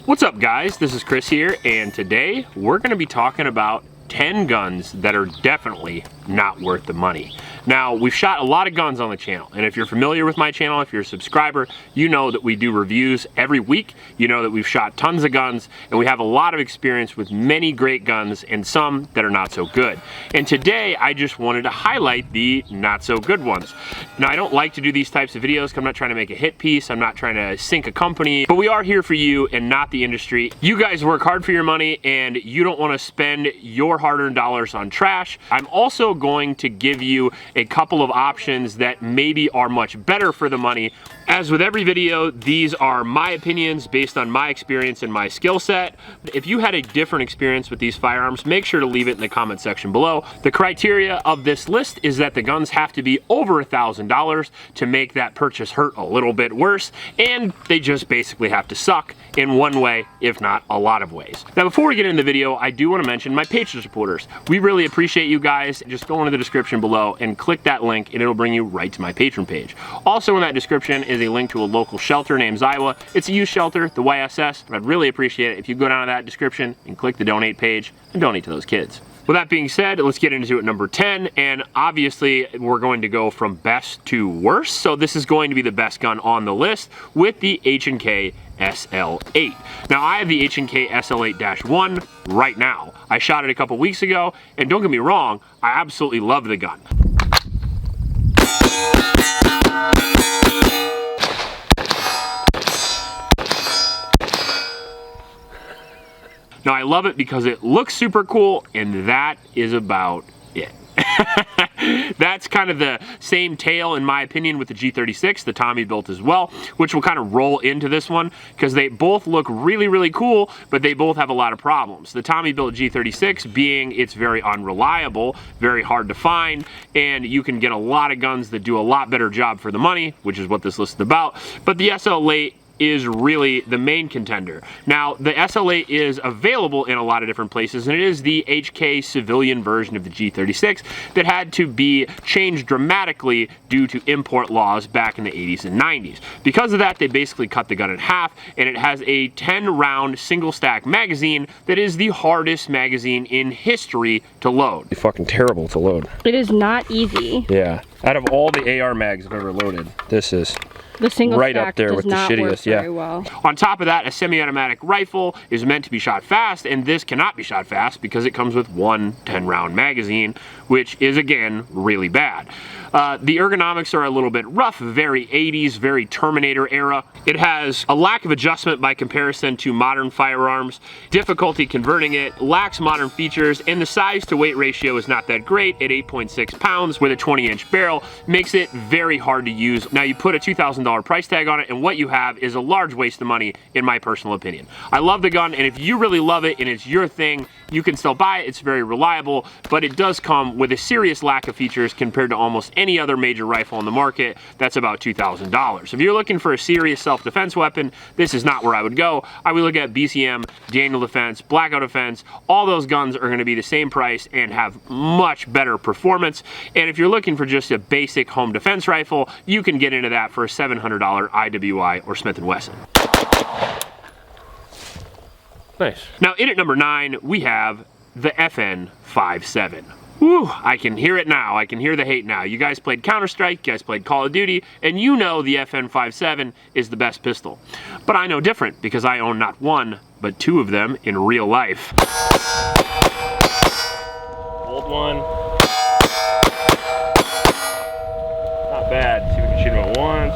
What's up guys, this is Chris here, and today we're going to be talking about 10 guns that are definitely not worth the money. Now, we've shot a lot of guns on the channel, and if you're familiar with my channel, if you're a subscriber, you know that we do reviews every week. You know that we've shot tons of guns, and we have a lot of experience with many great guns and some that are not so good. And today, I just wanted to highlight the not so good ones. Now, I don't like to do these types of videos because I'm not trying to make a hit piece, I'm not trying to sink a company, but we are here for you and not the industry. You guys work hard for your money, and you don't want to spend your hard-earned dollars on trash. I'm also going to give you a couple of options that maybe are much better for the money. As with every video, these are my opinions based on my experience and my skill set. If you had a different experience with these firearms, make sure to leave it in the comment section below. The criteria of this list is that the guns have to be over $1,000 to make that purchase hurt a little bit worse, and they just basically have to suck in one way, if not a lot of ways. Now, before we get into the video, I do want to mention my Patreon supporters. We really appreciate you guys. Just go into the description below and click that link, and it'll bring you right to my Patreon page. Also in that description is a link to a local shelter named Iowa. It's a youth shelter, the YSS, but I'd really appreciate it if you go down to that description and click the donate page and donate to those kids. With that being said, let's get into it. Number 10, and obviously we're going to go from best to worst. So this is going to be the best gun on the list with the H&K SL8. Now, I have the H&K SL8-1 right now. I shot it a couple weeks ago, and don't get me wrong, I absolutely love the gun. Now, I love it because it looks super cool, and that is about it. That's kind of the same tale, in my opinion, with the G36, the Tommy built as well, which will kind of roll into this one because they both look really, really cool, but they both have a lot of problems. The Tommy built G36 being it's very unreliable, very hard to find, and you can get a lot of guns that do a lot better job for the money, which is what this list is about. But the SL8 is really the main contender. Now, the SL8 is available in a lot of different places, and it is the HK civilian version of the G36 that had to be changed dramatically due to import laws back in the 80s and 90s. Because of that, they basically cut the gun in half, and it has a 10-round single-stack magazine that is the hardest magazine in history to load. It's fucking terrible to load. It is not easy. Yeah. Out of all the AR mags I've ever loaded, this is the single right up there with the shittiest. Very well. On top of that, a semi-automatic rifle is meant to be shot fast, and this cannot be shot fast because it comes with one 10-round magazine, which is, again, really bad. The ergonomics are a little bit rough, very 80s, very Terminator era. It has a lack of adjustment by comparison to modern firearms, difficulty converting it, lacks modern features, and the size to weight ratio is not that great at 8.6 pounds with a 20-inch barrel, makes it very hard to use. Now, you put a $2,000 price tag on it, and what you have is a large waste of money, in my personal opinion. I love the gun, and if you really love it and it's your thing, you can still buy it. It's very reliable, but it does come with a serious lack of features compared to almost any other major rifle on the market. That's about $2,000. If you're looking for a serious self-defense weapon, this is not where I would go. I would look at BCM, Daniel Defense, Blackout Defense. All those guns are going to be the same price and have much better performance. And if you're looking for just a basic home defense rifle, you can get into that for a $700 IWI or Smith & Wesson. Nice. Now, in at number 9, we have the FN57. Whew, I can hear it now. I can hear the hate now. You guys played Counter-Strike, you guys played Call of Duty, and you know the FN57 is the best pistol. But I know different because I own not one, but 2 of them in real life. Old one. Not bad. See if we can shoot him at once.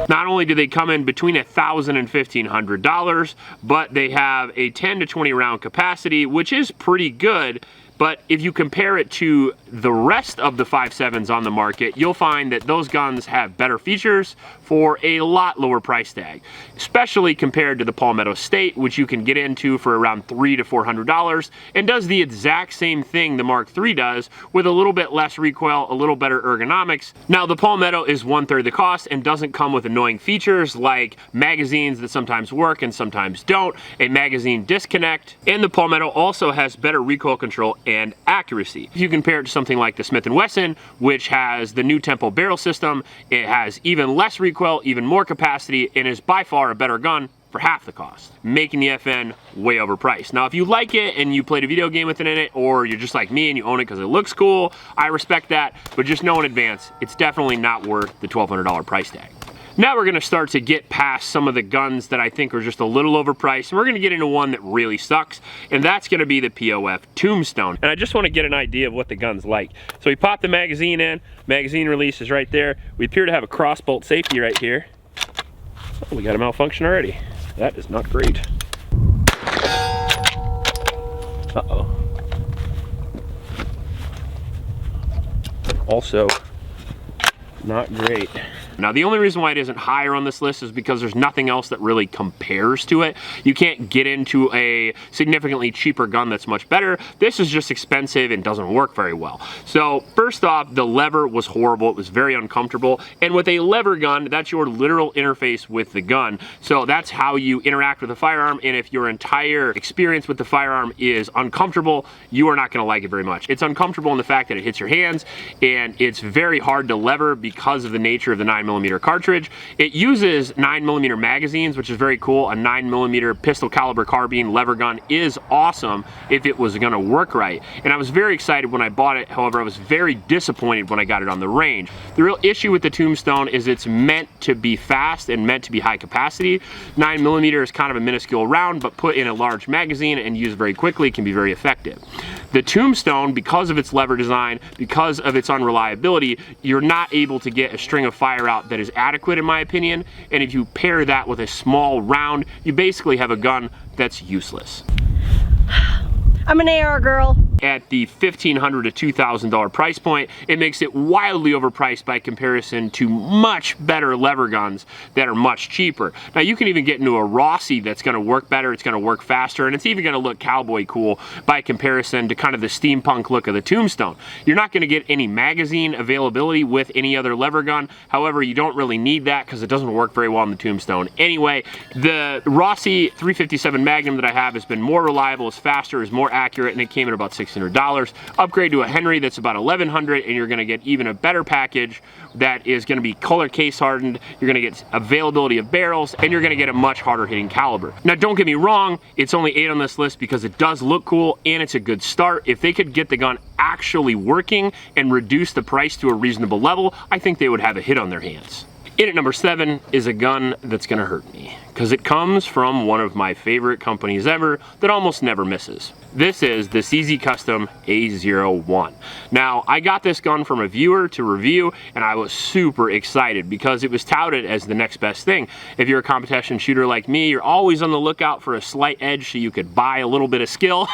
Not only do they come in between $1,000 and $1,500, but they have a 10 to 20 round capacity, which is pretty good. But if you compare it to the rest of the 5.7s on the market, you'll find that those guns have better features for a lot lower price tag, especially compared to the Palmetto State, which you can get into for around $300 to $400 and does the exact same thing the Mark III does with a little bit less recoil, a little better ergonomics. Now the Palmetto is 1/3 the cost and doesn't come with annoying features like magazines that sometimes work and sometimes don't, a magazine disconnect, and the Palmetto also has better recoil control and accuracy. If you compare it to something like the Smith & Wesson, which has the new Tempo barrel system, it has even less recoil, even more capacity, and is by far a better gun for half the cost, making the FN way overpriced. Now, if you like it and you played a video game with it in it, or you're just like me and you own it because it looks cool, I respect that, but just know in advance, it's definitely not worth the $1,200 price tag. Now we're gonna start to get past some of the guns that I think are just a little overpriced, and we're gonna get into one that really sucks, and that's gonna be the POF Tombstone. And I just wanna get an idea of what the gun's like. So we pop the magazine in, magazine release is right there. We appear to have a cross bolt safety right here. Oh, we got a malfunction already. That is not great. Uh-oh. Also, not great. Now, the only reason why it isn't higher on this list is because there's nothing else that really compares to it. You can't get into a significantly cheaper gun that's much better. This is just expensive and doesn't work very well. So first off, the lever was horrible. It was very uncomfortable. And with a lever gun, that's your literal interface with the gun. So that's how you interact with the firearm. And if your entire experience with the firearm is uncomfortable, you are not gonna like it very much. It's uncomfortable in the fact that it hits your hands, and it's very hard to lever because of the nature of the 9mm cartridge. It uses 9mm magazines, which is very cool. A 9mm pistol caliber carbine lever gun is awesome if it was gonna work right. And I was very excited when I bought it. However, I was very disappointed when I got it on the range. The real issue with the Tombstone is it's meant to be fast and meant to be high capacity. 9mm is kind of a minuscule round, but put in a large magazine and used very quickly can be very effective. The Tombstone, because of its lever design, because of its unreliability, you're not able to get a string of fire out that is adequate in my opinion, and if you pair that with a small round, you basically have a gun that's useless. I'm an AR girl. At the $1,500 to $2,000 price point, it makes it wildly overpriced by comparison to much better lever guns that are much cheaper. Now you can even get into a Rossi that's gonna work better, it's gonna work faster, and it's even gonna look cowboy cool by comparison to kind of the steampunk look of the Tombstone. You're not gonna get any magazine availability with any other lever gun. However, you don't really need that because it doesn't work very well on the Tombstone. Anyway, the Rossi 357 Magnum that I have has been more reliable, is faster, is more accurate, and it came at about $600. Upgrade to a Henry that's about $1,100, and you're gonna get even a better package that is gonna be color case hardened, you're gonna get availability of barrels, and you're gonna get a much harder hitting caliber. Now don't get me wrong, it's only 8 on this list because it does look cool and it's a good start. If they could get the gun actually working and reduce the price to a reasonable level, I think they would have a hit on their hands. In at number 7 is a gun that's gonna hurt me because it comes from one of my favorite companies ever that almost never misses. This is the CZ Custom A01. Now, I got this gun from a viewer to review, and I was super excited because it was touted as the next best thing. If you're a competition shooter like me, you're always on the lookout for a slight edge so you could buy a little bit of skill.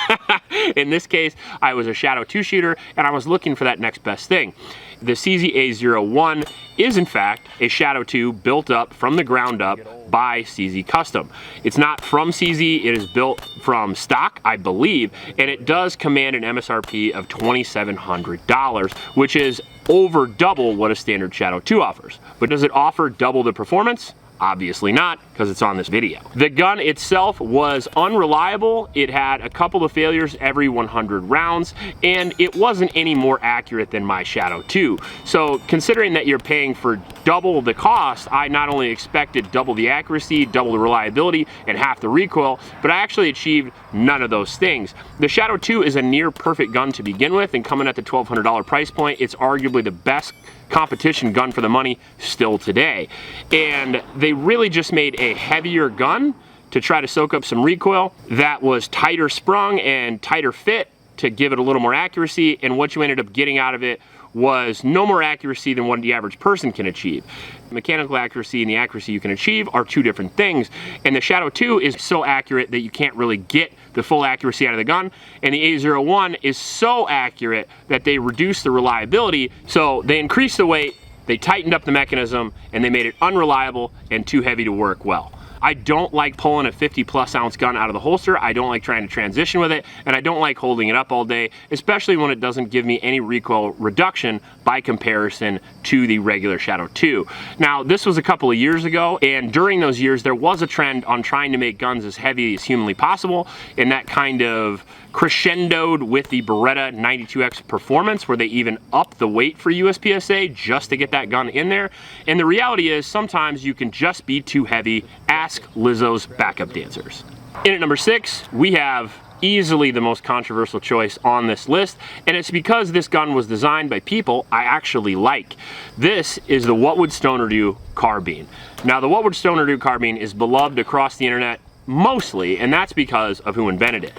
In this case, I was a Shadow 2 shooter, and I was looking for that next best thing. The CZ A01 is in fact a Shadow 2 built up from the ground up by CZ Custom. It's not from CZ, it is built from stock, I believe, and it does command an MSRP of $2,700, which is over double what a standard Shadow 2 offers. But does it offer double the performance? Obviously not, because it's on this video. The gun itself was unreliable. It had a couple of failures every 100 rounds, and it wasn't any more accurate than my Shadow 2. So considering that you're paying for double the cost, I not only expected double the accuracy, double the reliability, and half the recoil, but I actually achieved none of those things. The Shadow 2 is a near perfect gun to begin with, and coming at the $1,200 price point, it's arguably the best competition gun for the money still today. And they really just made a heavier gun to try to soak up some recoil that was tighter sprung and tighter fit to give it a little more accuracy, and what you ended up getting out of it was no more accuracy than what the average person can achieve. Mechanical accuracy and the accuracy you can achieve are two different things, and the Shadow 2 is so accurate that you can't really get the full accuracy out of the gun, and the A01 is so accurate that they reduce the reliability, so they increase the weight they tightened up the mechanism, and they made it unreliable and too heavy to work well. I don't like pulling a 50+ ounce gun out of the holster. I don't like trying to transition with it, and I don't like holding it up all day, especially when it doesn't give me any recoil reduction by comparison to the regular Shadow 2. Now, this was a couple of years ago, and during those years, there was a trend on trying to make guns as heavy as humanly possible, and that kind of crescendoed with the Beretta 92X Performance, where they even upped the weight for USPSA just to get that gun in there. And the reality is, sometimes you can just be too heavy. Ask Lizzo's backup dancers. In at number 6, we have easily the most controversial choice on this list, and it's because this gun was designed by people I actually like. This is the What Would Stoner Do carbine. Now, the What Would Stoner Do carbine is beloved across the internet mostly, and that's because of who invented it.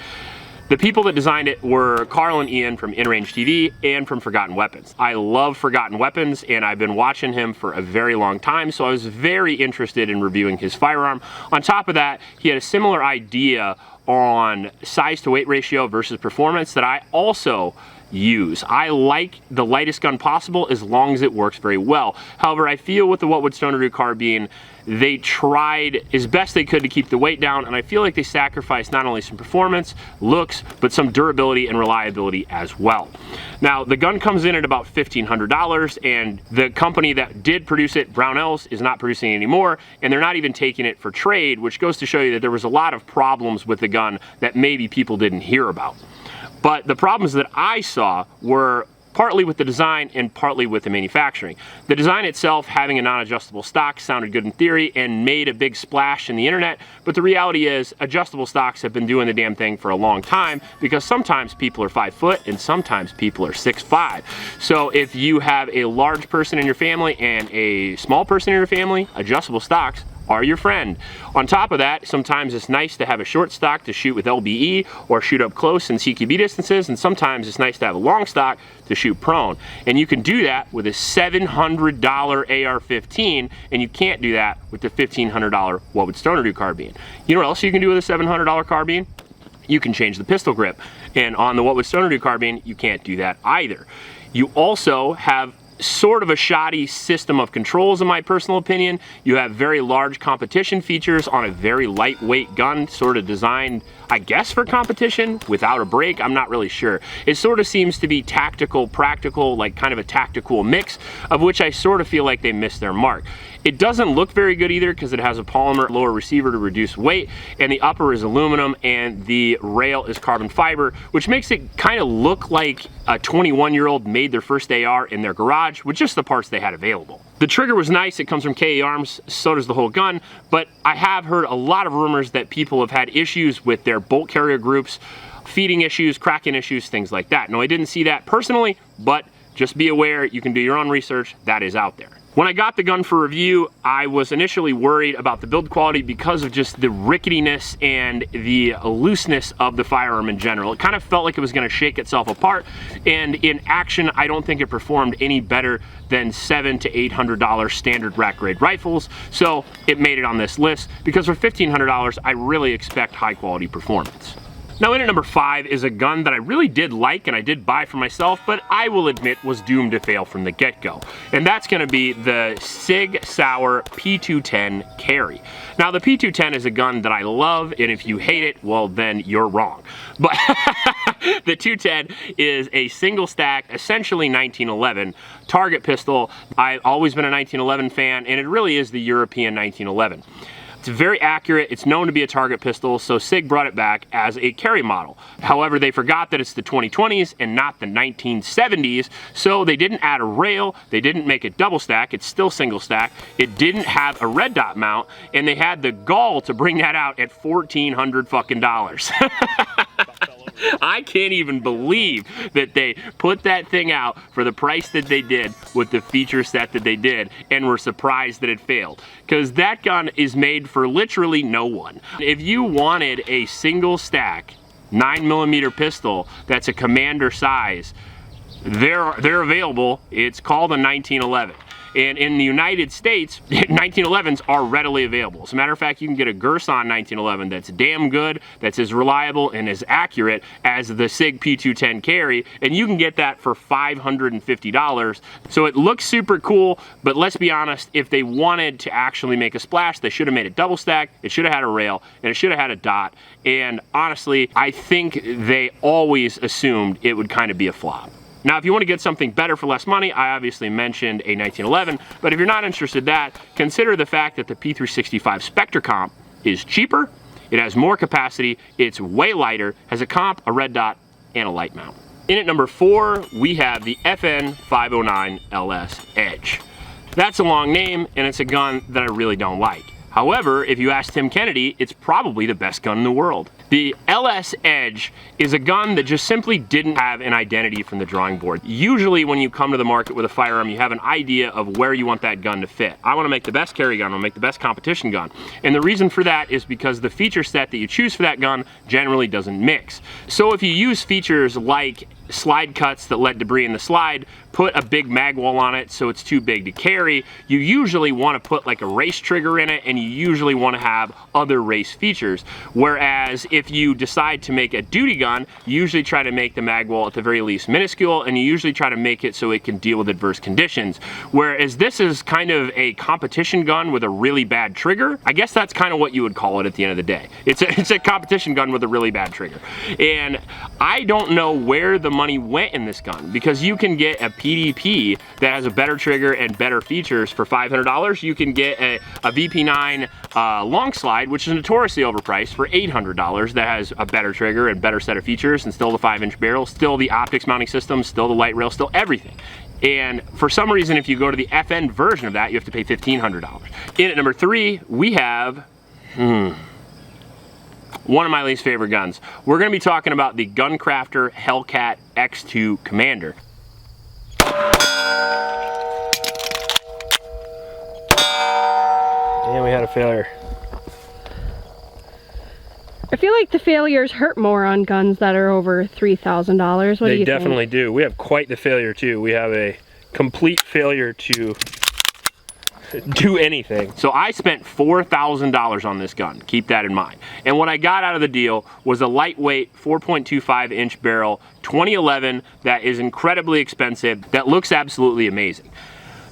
The people that designed it were Carl and Ian from InRange TV and from Forgotten Weapons. I love Forgotten Weapons, and I've been watching him for a very long time, so I was very interested in reviewing his firearm. On top of that, he had a similar idea on size to weight ratio versus performance that I also use. I like the lightest gun possible as long as it works very well. However, I feel with the What Would Stoner Do carbine, they tried as best they could to keep the weight down, and I feel like they sacrificed not only some performance, looks, but some durability and reliability as well. Now, the gun comes in at about $1,500, and the company that did produce it, Brownells, is not producing it anymore, and they're not even taking it for trade, which goes to show you that there was a lot of problems with the gun that maybe people didn't hear about. But the problems that I saw were partly with the design and partly with the manufacturing. The design itself, having a non-adjustable stock, sounded good in theory and made a big splash in the internet, but the reality is adjustable stocks have been doing the damn thing for a long time, because sometimes people are 5 foot and sometimes people are 6'5". So if you have a large person in your family and a small person in your family, adjustable stocks are your friend. On top of that, sometimes it's nice to have a short stock to shoot with LBE or shoot up close in CQB distances, and sometimes it's nice to have a long stock to shoot prone. And you can do that with a $700 AR-15, and you can't do that with the $1,500 What Would Stoner Do carbine. You know what else you can do with a $700 carbine? You can change the pistol grip. And on the What Would Stoner Do carbine, you can't do that either. You also have sort of a shoddy system of controls, in my personal opinion. You have very large competition features on a very lightweight gun, sort of designed, I guess, for competition without a break. I'm not really sure. It sort of seems to be tactical, practical, like kind of a tactical mix, of which I sort of feel like they missed their mark. It doesn't look very good either because it has a polymer lower receiver to reduce weight, and the upper is aluminum, and the rail is carbon fiber, which makes it kind of look like a 21-year-old made their first AR in their garage with just the parts they had available. The trigger was nice. It comes from KA Arms, so does the whole gun, but I have heard a lot of rumors that people have had issues with their bolt carrier groups, feeding issues, cracking issues, things like that. No, I didn't see that personally, but just be aware, you can do your own research, that is out there. When I got the gun for review, I was initially worried about the build quality because of just the ricketiness and the looseness of the firearm in general. It kind of felt like it was going to shake itself apart, and in action, I don't think it performed any better than $700 to $800 standard rack grade rifles, so it made it on this list because for $1,500, I really expect high quality performance. Now, in at number 5 is a gun that I really did like and I did buy for myself, but I will admit was doomed to fail from the get-go. And that's going to be the Sig Sauer P210 Carry. Now, the P210 is a gun that I love, and if you hate it, well, then you're wrong. But the 210 is a single stack, essentially 1911 target pistol. I've always been a 1911 fan, and it really is the European 1911. It's very accurate. It's known to be a target pistol, so Sig brought it back as a carry model. However, they forgot that it's the 2020s and not the 1970s, so they didn't add a rail, they didn't make it double stack, it's still single stack, it didn't have a red dot mount, and they had the gall to bring that out at $1,400 fucking dollars. I can't even believe that they put that thing out for the price that they did with the feature set that they did and were surprised that it failed. Because that gun is made for literally no one. If you wanted a single stack 9mm pistol that's a Commander size, they're available. It's called a 1911. And in the United States, 1911s are readily available. As a matter of fact, you can get a Gerson 1911 that's damn good, that's as reliable and as accurate as the Sig P210 carry, and you can get that for $550. So it looks super cool, but let's be honest, if they wanted to actually make a splash, they should have made it double stack, it should have had a rail, and it should have had a dot. And honestly, I think they always assumed it would kind of be a flop. Now, if you want to get something better for less money, I obviously mentioned a 1911, but if you're not interested in that, consider the fact that the P365 Spectre comp is cheaper, it has more capacity, it's way lighter, has a comp, a red dot, and a light mount. In at number 4, we have the FN 509 LS Edge. That's a long name, and it's a gun that I really don't like. However, if you ask Tim Kennedy, it's probably the best gun in the world. The LS Edge is a gun that just simply didn't have an identity from the drawing board. Usually when you come to the market with a firearm, you have an idea of where you want that gun to fit. I want to make the best carry gun, I want to make the best competition gun. And the reason for that is because the feature set that you choose for that gun generally doesn't mix. So if you use features like slide cuts that let debris in the slide, put a big mag wall on it so it's too big to carry, you usually want to put like a race trigger in it, and you usually want to have other race features. Whereas if you decide to make a duty gun, you usually try to make the mag wall at the very least minuscule, and you usually try to make it so it can deal with adverse conditions. Whereas this is kind of a competition gun with a really bad trigger. I guess that's kind of what you would call it at the end of the day. It's a competition gun with a really bad trigger. And I don't know where the money went in this gun, because you can get a PDP that has a better trigger and better features for $500. You can get a VP9 long slide, which is notoriously overpriced, for $800 that has a better trigger and better set of features, and still the 5-inch barrel, still the optics mounting system, still the light rail, still everything. And for some reason, if you go to the FN version of that, you have to pay $1,500. In at number 3, we have one of my least favorite guns. We're going to be talking about the Guncrafter Hellcat X2 Commander. And we had a failure. I feel like the failures hurt more on guns that are over $3,000. What do you think? They definitely do. We have quite the failure too. We have a complete failure to do anything. So I spent $4,000 on this gun, keep that in mind. And what I got out of the deal was a lightweight 4.25 inch barrel 2011 that is incredibly expensive, that looks absolutely amazing.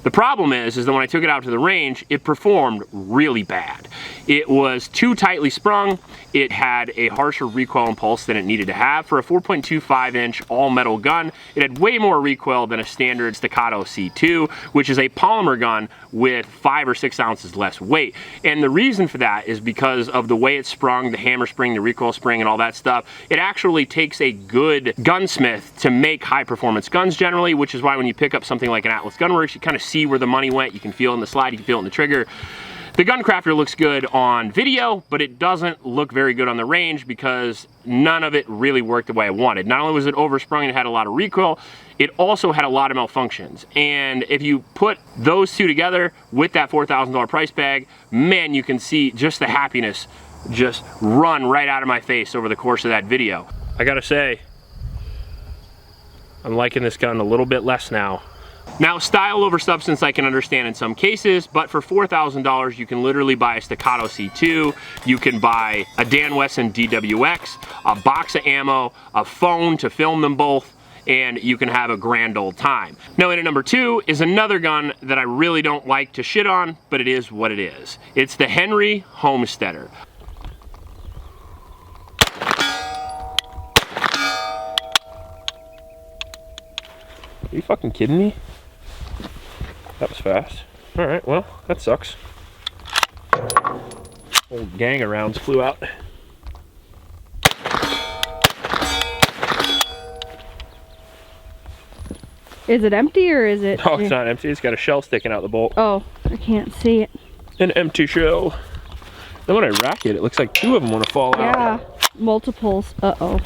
The problem is that when I took it out to the range, it performed really bad. It was too tightly sprung. It had a harsher recoil impulse than it needed to have. For a 4.25 inch all metal gun, it had way more recoil than a standard Staccato C2, which is a polymer gun with 5 or 6 ounces less weight. And the reason for that is because of the way it's sprung, the hammer spring, the recoil spring, and all that stuff. It actually takes a good gunsmith to make high performance guns generally, which is why when you pick up something like an Atlas Gunworks, you kind of see where the money went. You can feel it in the slide, you can feel it in the trigger. The Guncrafter looks good on video, but it doesn't look very good on the range because none of it really worked the way I wanted. Not only was it oversprung and it had a lot of recoil, it also had a lot of malfunctions. And if you put those two together with that $4,000 price tag, man, you can see just the happiness just run right out of my face over the course of that video. I gotta say, I'm liking this gun a little bit less now. Now, style over substance I can understand in some cases, but for $4,000 you can literally buy a Staccato C2, you can buy a Dan Wesson DWX, a box of ammo, a phone to film them both, and you can have a grand old time. Now, in at number 2 is another gun that I really don't like to shit on, but it is what it is. It's the Henry Homesteader. Are you fucking kidding me? That was fast. All right, well, that sucks. Whole gang of rounds flew out. Is it empty or is it? No, it's not empty. It's got a shell sticking out the bolt. Oh, I can't see it. An empty shell. Then when I rack it, it looks like 2 of them want to fall out. Yeah, multiples. Uh-oh.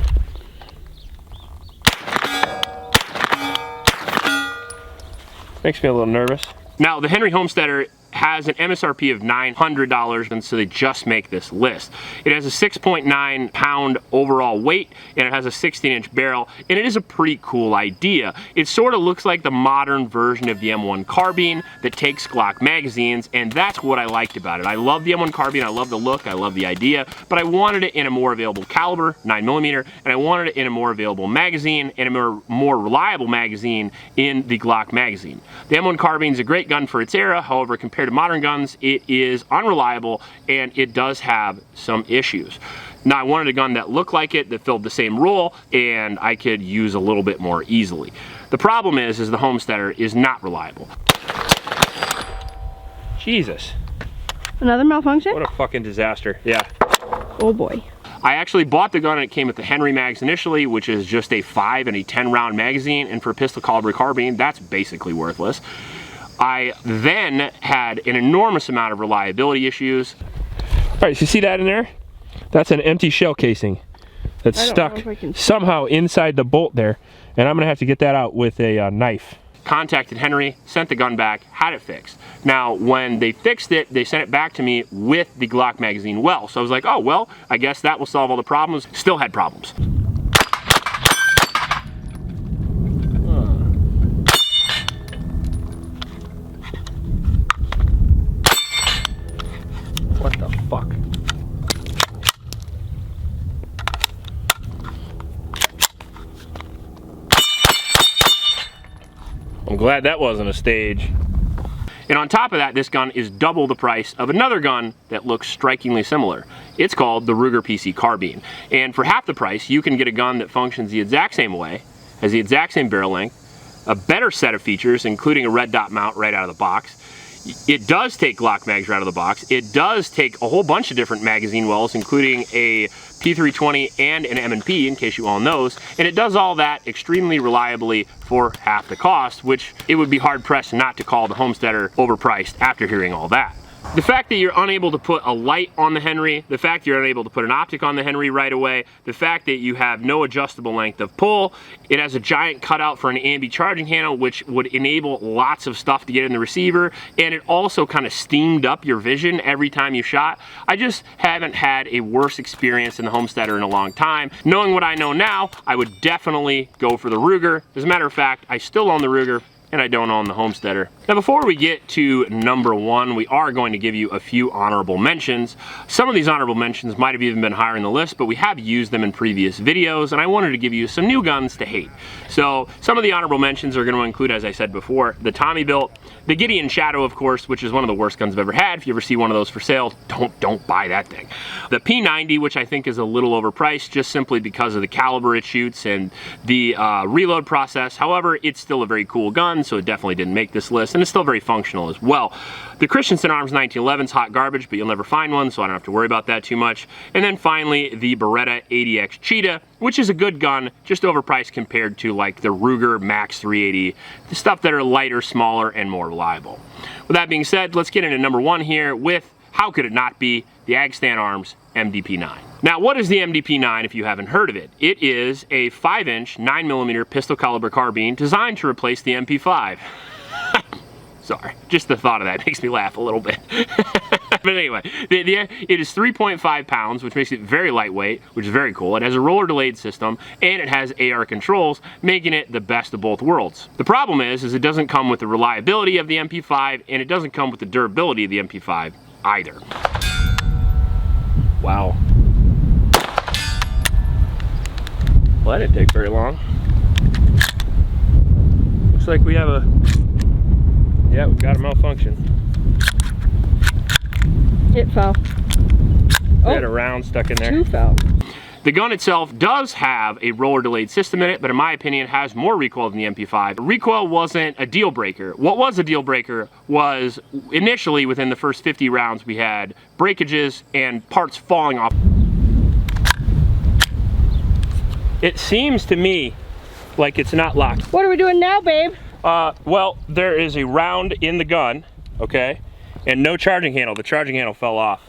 Makes me a little nervous. Now, the Henry Homesteader has an MSRP of $900, and so they just make this list. It has a 6.9 pound overall weight, and it has a 16-inch barrel, and it is a pretty cool idea. It sort of looks like the modern version of the M1 carbine that takes Glock magazines, and that's what I liked about it. I love the M1 carbine, I love the look, I love the idea, but I wanted it in a more available caliber, 9mm, and I wanted it in a more available magazine and a more reliable magazine in the Glock magazine. The M1 carbine is a great gun for its era, however, compared to modern guns, it is unreliable and it does have some issues. Now, I wanted a gun that looked like it, that filled the same role, and I could use a little bit more easily. The problem is the Homesteader is not reliable. Jesus. Another malfunction? What a fucking disaster, yeah. Oh boy. I actually bought the gun and it came with the Henry mags initially, which is just a 5 and a 10 round magazine, and for a pistol caliber carbine, that's basically worthless. I then had an enormous amount of reliability issues. All right, so you see that in there? That's an empty shell casing that's stuck somehow inside the bolt there, and I'm gonna have to get that out with a knife. Contacted Henry, sent the gun back, had it fixed. Now, when they fixed it, they sent it back to me with the Glock magazine well. So I was like, oh, well, I guess that will solve all the problems. Still had problems. What the fuck? I'm glad that wasn't a stage. And on top of that, this gun is double the price of another gun that looks strikingly similar. It's called the Ruger PC Carbine. And for half the price, you can get a gun that functions the exact same way, has the exact same barrel length, a better set of features, including a red dot mount right out of the box. It does take Glock mags right out of the box. It does take a whole bunch of different magazine wells, including a P320 and an M&P, in case you own those. And it does all that extremely reliably for half the cost, which it would be hard pressed not to call the Homesteader overpriced after hearing all that. The fact that you're unable to put a light on the Henry, the fact you're unable to put an optic on the Henry right away, the fact that you have no adjustable length of pull, it has a giant cutout for an ambi charging handle, which would enable lots of stuff to get in the receiver, and it also kind of steamed up your vision every time you shot. I just haven't had a worse experience in the Homesteader in a long time. Knowing what I know now, I would definitely go for the Ruger. As a matter of fact, I still own the Ruger, and I don't own the Homesteader. Now, before we get to number one, we are going to give you a few honorable mentions. Some of these honorable mentions might have even been higher in the list, but we have used them in previous videos, and I wanted to give you some new guns to hate. So some of the honorable mentions are going to include, as I said before, the Tommy built, the Gideon Shadow, of course, which is one of the worst guns I've ever had. If you ever see one of those for sale, don't buy that thing. The P90, which I think is a little overpriced, just simply because of the caliber it shoots and the reload process. However, it's still a very cool gun, so it definitely didn't make this list, and it's still very functional as well. The Christensen Arms 1911's hot garbage, but you'll never find one, so I don't have to worry about that too much. And then finally, the Beretta 80X Cheetah, which is a good gun, just overpriced compared to like the Ruger Max 380, the stuff that are lighter, smaller, and more reliable. With that being said, let's get into number one here with, how could it not be, the Agstan Arms MDP9. Now, what is the MDP9 if you haven't heard of it? It is a 5-inch 9mm pistol caliber carbine designed to replace the MP5. Sorry, just the thought of that makes me laugh a little bit. But anyway, it is 3.5 pounds, which makes it very lightweight, which is very cool. It has a roller delayed system, and it has AR controls, making it the best of both worlds. The problem is it doesn't come with the reliability of the MP5, and it doesn't come with the durability of the MP5 either. Wow. Well, that didn't take very long. Looks like we have yeah, we've got a malfunction. It fell. We had a round stuck in there. Two fell. The gun itself does have a roller delayed system in it, but in my opinion has more recoil than the MP5. Recoil wasn't a deal breaker. What was a deal breaker was initially within the first 50 rounds we had breakages and parts falling off. It seems to me like it's not locked. What are we doing now, babe? Well, there is a round in the gun, okay, and no charging handle. The charging handle fell off.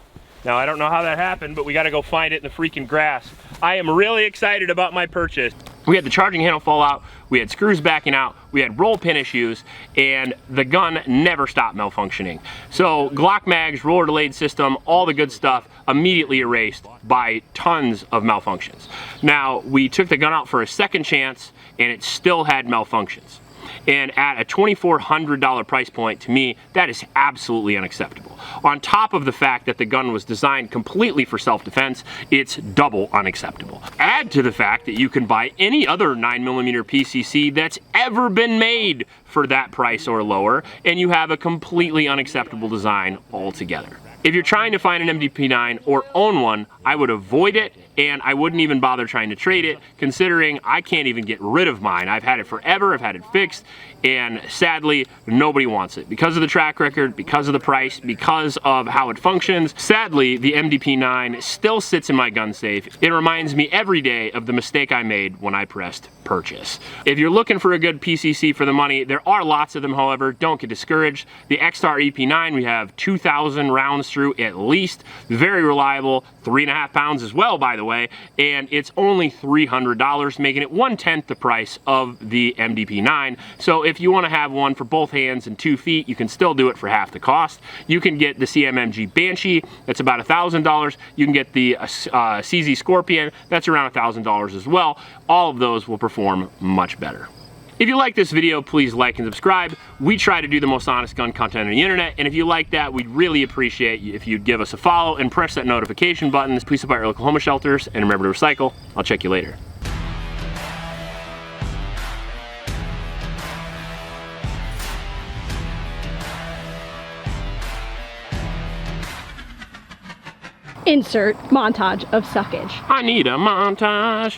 Now, I don't know how that happened, but we got to go find it in the freaking grass. I am really excited about my purchase. We had the charging handle fall out, we had screws backing out, we had roll pin issues, and the gun never stopped malfunctioning. So Glock mags, roller delayed system, all the good stuff immediately erased by tons of malfunctions. Now, we took the gun out for a second chance and it still had malfunctions. And at a $2,400 price point, to me, that is absolutely unacceptable. On top of the fact that the gun was designed completely for self-defense, it's double unacceptable. Add to the fact that you can buy any other 9mm PCC that's ever been made for that price or lower, and you have a completely unacceptable design altogether. If you're trying to find an MDP9 or own one, I would avoid it, and I wouldn't even bother trying to trade it, considering I can't even get rid of mine. I've had it forever, I've had it fixed, and sadly, nobody wants it. Because of the track record, because of the price, because of how it functions, sadly, the MDP9 still sits in my gun safe. It reminds me every day of the mistake I made when I pressed purchase. If you're looking for a good PCC for the money, there are lots of them, however, don't get discouraged. The X-Star EP9, we have 2,000 rounds through at least, very reliable, 3.5 pounds as well, by the way, and it's only $300, making it 1/10 the price of the MDP9. So if you want to have one for both hands and 2 feet, you can still do it for half the cost. You can get the CMMG Banshee, that's about $1,000. You can get the CZ Scorpion, that's around $1,000 as well. All of those will perform much better. If you like this video, please like and subscribe. We try to do the most honest gun content on the internet, and if you like that, we'd really appreciate if you'd give us a follow and press that notification button. Please support your local homeless shelters, and remember to recycle. I'll check you later. Insert montage of suckage. I need a montage.